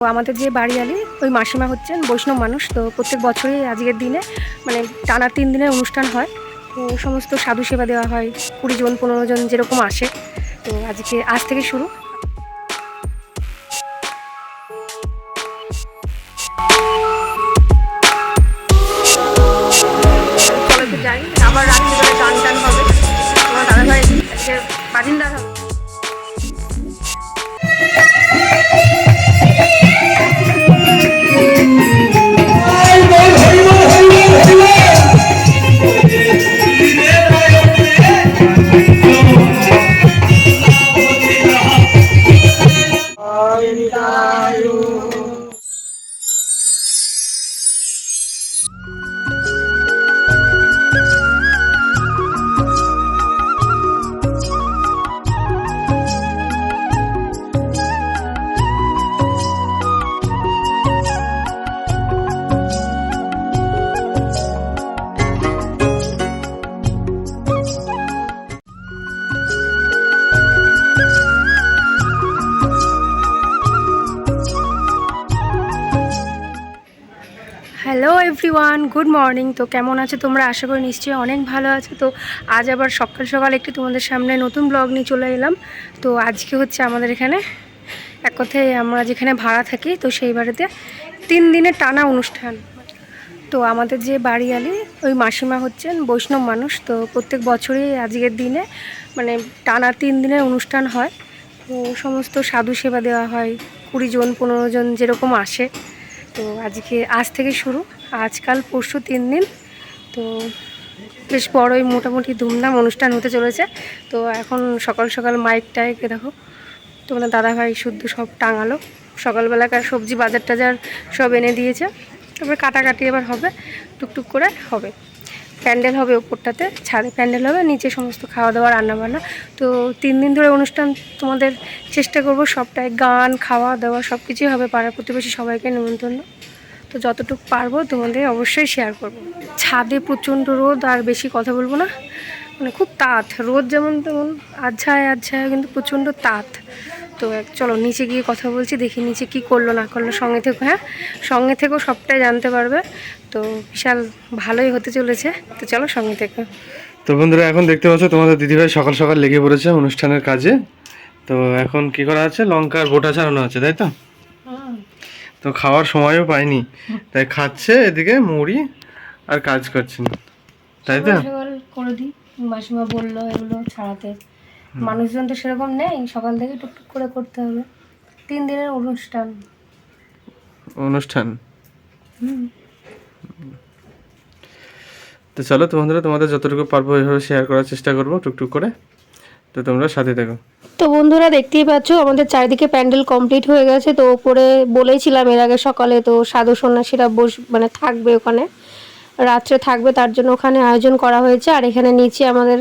তো আমাদের যে বাড়িয়ালি ওই মাসিমা হচ্ছেন বৈষ্ণব মানুষ, তো প্রত্যেক বছরই আজকের দিনে মানে টানা 3 দিনের অনুষ্ঠান হয়। তো সমস্ত সাধু সেবা দেওয়া হয়, 20 জন 15 জন যেরকম আসে। তো আজ থেকে শুরু। কলেজে যাই, আবার রাত্রিবেলায় গান টান হবে। আমার দাদাভাই আজকে বাজিন্দা হবে। Hello everyone, good morning. তো কেমন আছো তোমরা? আশা করি নিশ্চয়ই অনেক ভালো আছো। তো আজ আবার সকাল সকাল একটু তোমাদের সামনে নতুন ব্লগ নিয়ে চলে এলাম। তো আজকে হচ্ছে আমাদের এখানে এক কথায় আমরা যেখানে ভাড়া থাকি, তো সেই বাড়িতে 3 দিনের টানা অনুষ্ঠান। তো আমাদের যে বাড়িয়ালি ওই মাসিমা হচ্ছেন বৈষ্ণব মানুষ, তো প্রত্যেক বছরই আজকের দিনে মানে টানা 3 দিনের অনুষ্ঠান হয়। তো সমস্ত সাধু সেবা দেওয়া হয়, 20 জন 15 জন যেরকম আসে। তো আজ থেকে শুরু, আজকাল পরশু 3 দিন। তো বেশ বড়ই মোটামুটি ধুমধাম অনুষ্ঠান হতে চলেছে। তো এখন সকাল সকাল মাইক দেখো তোমাদের দাদাভাই শুদ্ধ সব টাঙালো। সকালবেলাকার সবজি বাজার টাজার সব এনে দিয়েছে। তারপরে কাটাকাটি এবার হবে, টুকটুক করে হবে। প্যান্ডেল হবে ওপরটাতে, ছাদে প্যান্ডেল হবে, নিচে সমস্ত খাওয়া দাওয়া রান্নাবান্না। তো 3 দিন ধরে অনুষ্ঠান, তোমাদের চেষ্টা করব সবটাই গান খাওয়া দাওয়া সব কিছুই হবে। পাড়া প্রতিবেশী সবাইকে নিমন্ত্রণ। তো যতটুকু পারবো তোমাদের অবশ্যই শেয়ার করব। ছাদে প্রচণ্ড রোদ, আর বেশি কথা বলবো না, মানে খুব তাত রোদ, যেমন তেমন আচ্ছায় কিন্তু প্রচণ্ড তাত। তো চলো নিচে গিয়ে কথা বলছি, দেখি নিচে কি করলো না করলো। সঙ্গে থেকো, হ্যাঁ সঙ্গে থেকো, সবটাই জানতে পারবে। তো বিশাল ভালোই হতে চলেছে, তো চলো সঙ্গে থেকো। তো বন্ধুরা, এখন দেখতে পাচ্ছ তোমাদের দিদিভাই সকাল সকাল লেগে পড়েছে অনুষ্ঠানের কাজে। তো এখন কি করা আছে, লঙ্কার বোটা ছাড়ানো আছে, তাই তো? তো খাওয়ার সময়ও পাইনি, তাই খাচ্ছে এদিকে মুড়ি আর কাজ করছেন, তাই তো? করে দিই, মাসিমা বললো এগুলো ছাড়াতে। মানুষজন তো সেরকম নেই, সকাল থেকে টুকটুক করে করতে হবে। 3 দিনের অনুষ্ঠান। তো চলো তো বন্ধুরা, তোমাদের যতটুকু পারবো এইভাবে শেয়ার করার চেষ্টা করবো টুকটুক করে। তো তোমরা সাথে দেখো। তো বন্ধুরা দেখতেই পাচ্ছ আমাদের চারিদিকে প্যান্ডেল কমপ্লিট হয়ে গেছে। তো ওপরে বলেইছিলাম এর আগে সকালে, তো সাধু সন্ন্যাসীরা মানে থাকবে ওখানে, রাত্রে থাকবে, তার জন্য ওখানে আয়োজন করা হয়েছে। আর এখানে নিচে আমাদের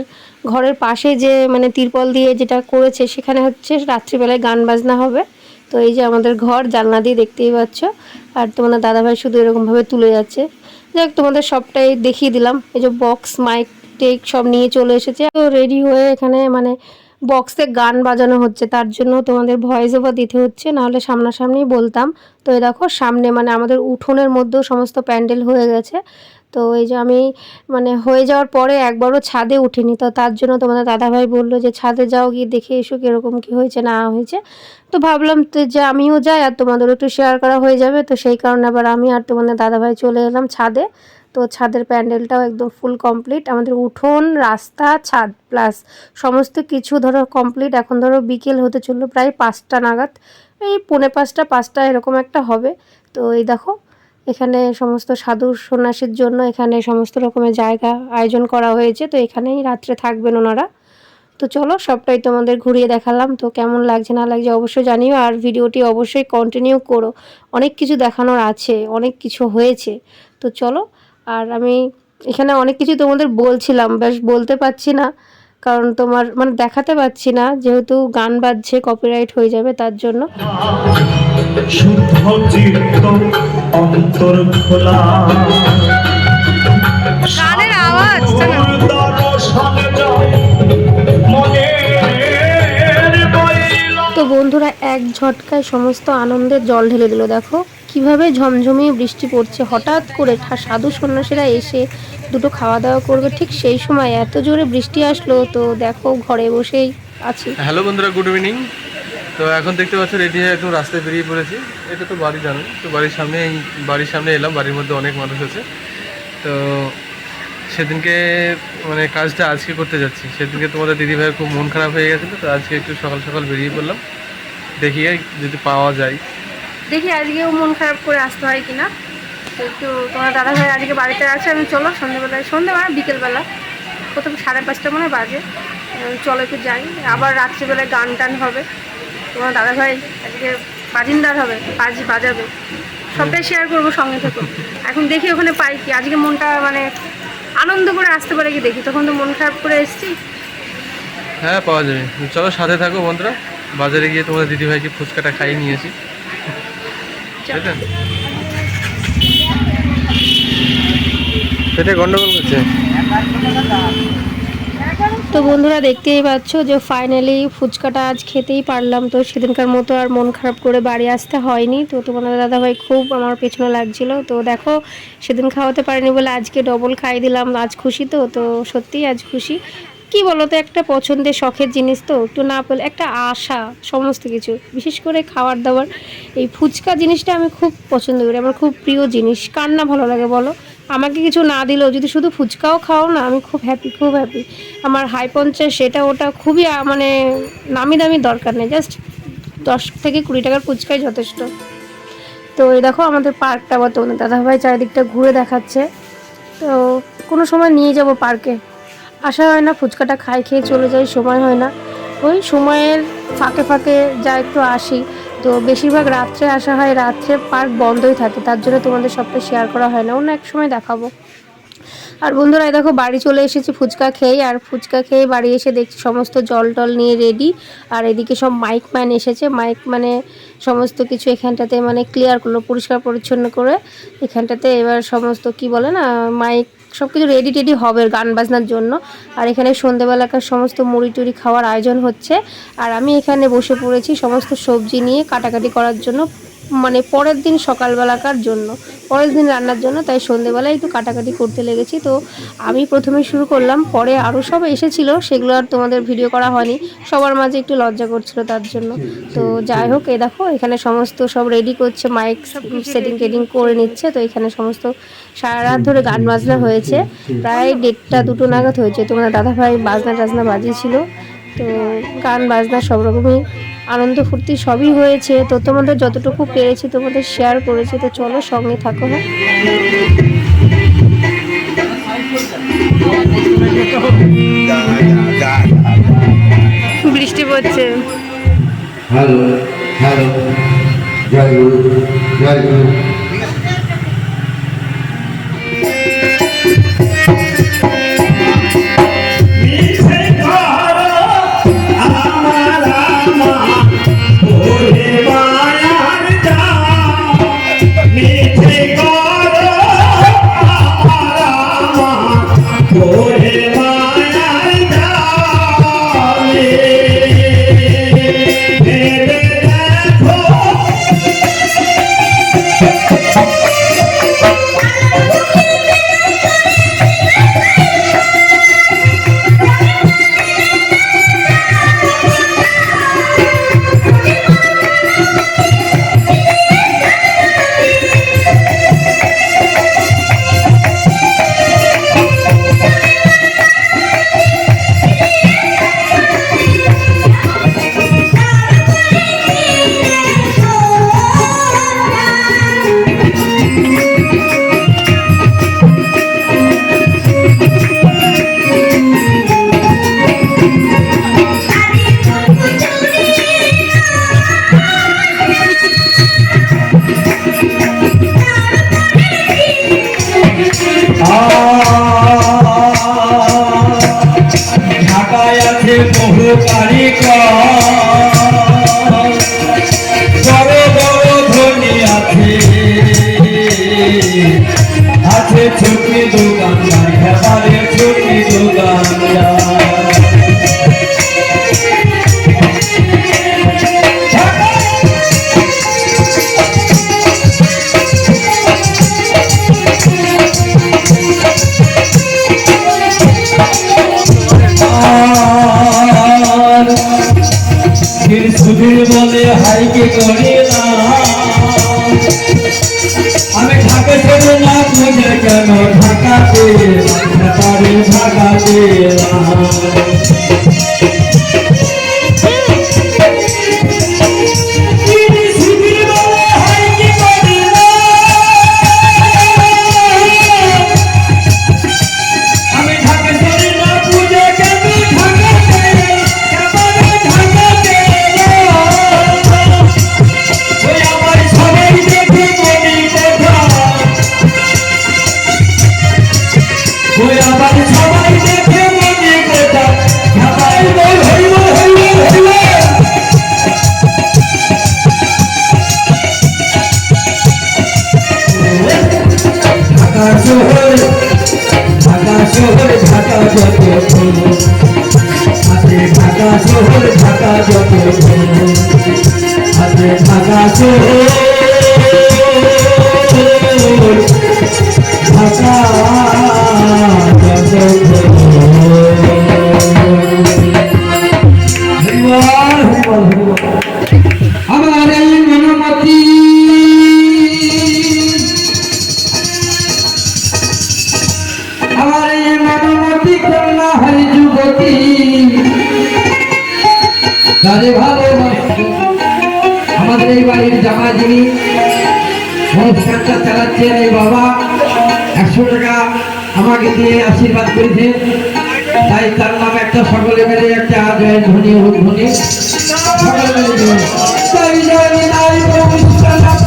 ঘরের পাশে যে মানে তিরপল দিয়ে যেটা করেছে, সেখানে হচ্ছে রাত্রিবেলায় গান বাজনা হবে। তো এই যে আমাদের ঘর, জানলা দিয়ে দেখতেই পাচ্ছ। আর তোমাদের দাদাভাই শুধু এরকমভাবে তুলে যাচ্ছে। যাই হোক, তোমাদের সবটাই দেখিয়ে দিলাম। এই যে বক্স মাইক টেক সব নিয়ে চলে এসেছে। তো রেডি হয়ে এখানে মানে বক্সে গান বাজানো হচ্ছে, তার জন্য তোমাদের ভয়েস ওভার দিতে হচ্ছে, নাহলে সামনাসামনি বলতাম। তো এই দেখো সামনে মানে আমাদের উঠোনের মধ্যেও সমস্ত প্যান্ডেল হয়ে গেছে। তো এই যে আমি মানে হয়ে যাওয়ার পরে একবারও ছাদে উঠিনি, তো তার জন্য তোমাদের দাদাভাই বললো যে ছাদে যাও, গিয়ে দেখে এসো কীরকম কী হয়েছে না হয়েছে। তো ভাবলাম তো যে আমিও যাই, আর তোমাদেরও একটু শেয়ার করা হয়ে যাবে। তো সেই কারণে আবার আমি আর তোমাদের দাদাভাই চলে এলাম ছাদে। তো ছাদের প্যান্ডেলটাও একদম ফুল কমপ্লিট, আমাদের উঠোন রাস্তা ছাদ প্লাস সমস্ত কিছু ধরো কমপ্লিট। এখন ধরো বিকেল হতে চললো, প্রায় 5টা নাগাদ, এই 4:45-5টা এরকম একটা হবে। তো এই দেখো এখানে সমস্ত সাধু সন্ন্যাসীর জন্য এখানে সমস্ত রকমের জায়গা আয়োজন করা হয়েছে। তো এখানেই রাত্রে থাকবেন ওনারা। তো চলো সবটাই তোমাদের ঘুরিয়ে দেখালাম। তো কেমন লাগছে না লাগছে অবশ্যই জানিও, আর ভিডিওটি অবশ্যই কন্টিনিউ করো, অনেক কিছু দেখানোর আছে, অনেক কিছু হয়েছে। তো চলো। আর আমি এখানে অনেক কিছু তোমাদের বলছিলাম, বেশ বলতে পারছি না, কারণ তোমার মানে দেখাতে পাচ্ছি না, যেহেতু গান বাজছে কপিরাইট হয়ে যাবে, তার জন্য। গানের আওয়াজ তো বন্ধুরা বন্ধুরা এক ঝটকায় সমস্ত আনন্দের জল ঢেলে দিল। দেখো কিভাবে ঝমঝমিয়ে বৃষ্টি পড়ছে। হঠাৎ করে সাধু সন্ন্যাসীরা এসে দুটো খাওয়া দাওয়া করবে, ঠিক সেই সময় এত জোরে বৃষ্টি আসলো। তো দেখো ঘরে বসেই আছি। হ্যালো বন্ধুরা, গুড ইভিনিং। তো এখন দেখতে পাচ্ছ রেডি হয়ে একদম রাস্তায় বেরিয়ে পড়েছি। এটা তো বাড়ি জানো, তো বাড়ির সামনে এলাম। বাড়ির মধ্যে অনেক মানুষ আছে। তো সেদিনকে মানে কাজটা আজকে করতে যাচ্ছি। সেদিনকে তোমাদের দিদিভাইয়ের খুব মন খারাপ হয়ে গেছিলো, তো আজকে একটু সকাল সকাল বেরিয়ে পড়লাম। দেখি যদি পাওয়া যায়, দেখি আজকেও মন খারাপ করে আসতে হয় কিনা। একটু তোমার দাদাভাই আজকে বাড়িতে আছে, আমি চলো সন্ধ্যেবেলা বিকেলবেলা প্রথম 5:30 মনে বাজে, চলো একটু যাই। আবার রাত্রিবেলায় গান টান হবে, তোমার দাদাভাই আজকে বাজিন্দার হবে, বাজাবে, সবটাই শেয়ার করবো সঙ্গে থেকে। এখন দেখি ওখানে পাই কি, আজকে মনটা মানে আনন্দ করে আসতে পারে কি দেখি, তখন তো মন খারাপ করে এসছি। হ্যাঁ পাওয়া যাবে, চলো সাথে থাকো বন্ধুরা। বাজারে গিয়ে তোমাদের দিদিভাইকে ফুচকাটা খাইয়ে নিয়েছি। পেটে গন্ডগোল করছে। তো বন্ধুরা দেখতেই পাচ্ছ যে ফাইনালি ফুচকাটা আজ খেতেই পারলাম। তো সেদিনকার মতো আর মন খারাপ করে বাড়ি আসতে হয়নি। তো তোমাদের দাদাভাই খুব আমার পেছনে লাগছিল। তো দেখো সেদিন খাওয়াতে পারিনি বলে আজকে ডবল খাইয়ে দিলাম। আজ খুশি তো সত্যিই আজ খুশি। কি বলো তো, একটা পছন্দের শখের জিনিস তো, একটু না পেলে একটা আশা, সমস্ত কিছু, বিশেষ করে খাবার দাবার। এই ফুচকা জিনিসটা আমি খুব পছন্দ করি, আমার খুব প্রিয় জিনিস। কার না ভালো লাগে বলো? আমাকে কিছু না দিলেও যদি শুধু ফুচকাও খাও না, আমি খুব হ্যাপি। আমার হাই 50 সেটা ওটা খুবই মানে নামি দামি দরকার নেই, জাস্ট 10 থেকে 20 টাকার ফুচকাই যথেষ্ট। তো এই দেখো আমাদের পার্কটা, বা তোমাদের দাদাভাই চারিদিকটা ঘুরে দেখাচ্ছে। তো কোনো সময় নিয়ে যাব পার্কে, আসা হয় না, ফুচকাটা খেয়ে চলে যাই, সময় হয় না। ওই সময়ের ফাঁকে যা একটু আসি। তো বেশিরভাগ রাত্রে আসা হয়, রাত্রে পার্ক বন্ধই থাকে, তার জন্য তোমাদের সবটা শেয়ার করা হয় না, অন্য এক সময় দেখাবো। আর বন্ধুরা দেখো বাড়ি চলে এসেছি ফুচকা খেয়ে। আর ফুচকা খেয়ে বাড়ি এসে দেখছি সমস্ত জল টল নিয়ে রেডি। আর এদিকে সব মাইক ম্যান এসেছে, মাইক মানে সমস্ত কিছু এখানটাতে মানে ক্লিয়ার করলো, পরিষ্কার পরিচ্ছন্ন করে এখানটাতে। এবার সমস্ত কি বলে না, মাইক সব কিছু রেডি হবে গান বাজনার জন্য। আর এখানে সন্ধেবেলাকার সমস্ত মুড়ি টুড়ি খাওয়ার আয়োজন হচ্ছে। আর আমি এখানে বসে পড়েছি সমস্ত সবজি নিয়ে কাটাকাটি করার জন্য, মানে পরের দিন সকালবেলাকার জন্য, পরের দিন রান্নার জন্য। তাই সন্ধেবেলায় একটু কাটাকাটি করতে লেগেছি। তো আমি প্রথমে শুরু করলাম, পরে আরও সব এসেছিলো, সেগুলো আর তোমাদের ভিডিও করা হয়নি, সবার মাঝে একটু লজ্জা করছিল তার জন্য। তো যাই হোক, এই দেখো এখানে সমস্ত সব রেডি করছে, মাইক সেটিং করে নিচ্ছে। তো এখানে সমস্ত সারা রাত ধরে গান বাজনা হয়েছে, প্রায় 1:30-2 নাগাদ হয়েছে। তোমাদের দাদাভাই বাজনা টাজনা বাজিয়েছিল। তো গান বাজনা সব রকমই আনন্দ ফুর্তি সবই হয়েছে। তো তোমাদের যতটুকু পেরেছি তোমাদের শেয়ার করেছি। তো চলো সঙ্গে থাকো। বৃষ্টি পড়ছে। হ্যালো হ্যালো, জয় গুরু জয় গুরু। শহর ঢাকা শহর ঢাকা যত আছে ঢাকা শহর ঢাকা যত আছে ঢাকা শহর ঢাকা আমার এই মনোমতি আমার এই মনোমতি কন্যা হরি যুবতী তারে ভালোবাসি আমাদের এই বাড়ির জামা যিনি অনুষ্ঠানটা চালাচ্ছেন এই বাবা 100 টাকা আমাকে দিয়ে আশীর্বাদ করেছেন তাই তার নামে একটা সকলে মিলে একটা জয় ধ্বনি ধ্বনি সকলে মিলে দিবেন। জয় জয় নিতাই গৌর বিশ্বনাথ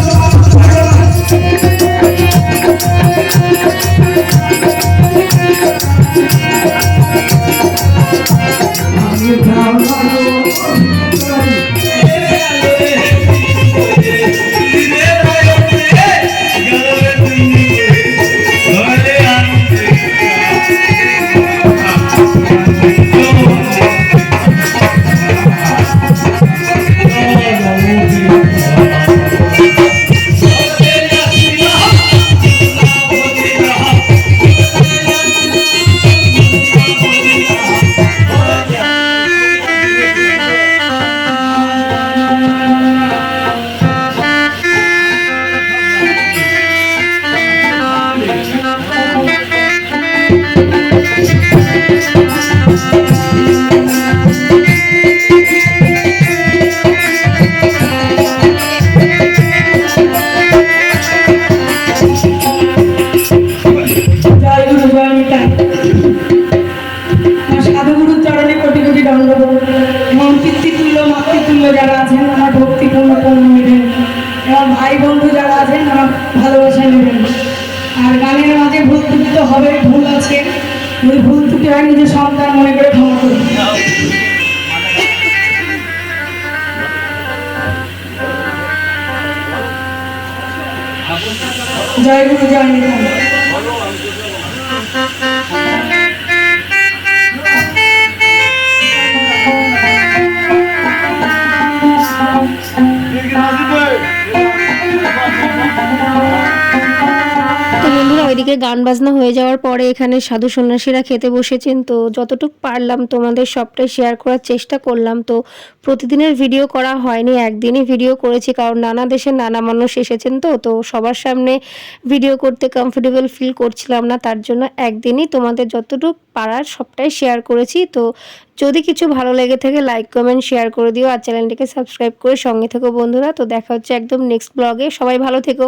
সাধুগুরুর চরণে কোটি কোটি দণ্ডবোধ এবং পিতৃতুল্য মাতৃতুল্য যারা আছেন আমার ভক্তিপূর্ণ পূর্ণ নেবেন এবং ভাই বন্ধু যারা আছেন আমার ভালোবাসা নেবেন। আর গানের মাঝে ভুল ত্রুটি তো হবে, ভুল আছে, ওই ভুল ত্রুটি হয় নিজের সন্তান মনে করে ক্ষমা করুন। জয় গুরু জয় নিতাই। তো বন্ধুরা ওইদিকে গান বাজনা হয়ে যাওয়ার পরে এখানে সাধু সন্ন্যাসীরা খেতে বসেছেন। তো যতটুকু পারলাম তোমাদের সবটাই শেয়ার করার চেষ্টা করলাম। তো প্রতিদিনের ভিডিও করা হয়নি, একদিনই ভিডিও করেছি, কারণ নানা দেশের নানা মানুষ এসেছেন। তো সবার সামনে ভিডিও করতে কমফোর্টেবল ফিল করছিলাম না, তার জন্য একদিনই তোমাদের যতটুকু পারার সবটাই শেয়ার করেছি। তো যদি কিছু ভালো লেগে থাকে লাইক কমেন্ট শেয়ার করে দিও, আর চ্যানেলটিকে সাবস্ক্রাইব করে সঙ্গে থেকো বন্ধুরা। তো দেখা হচ্ছে একদম নেক্সট ব্লগে, সবাই ভালো থেকো।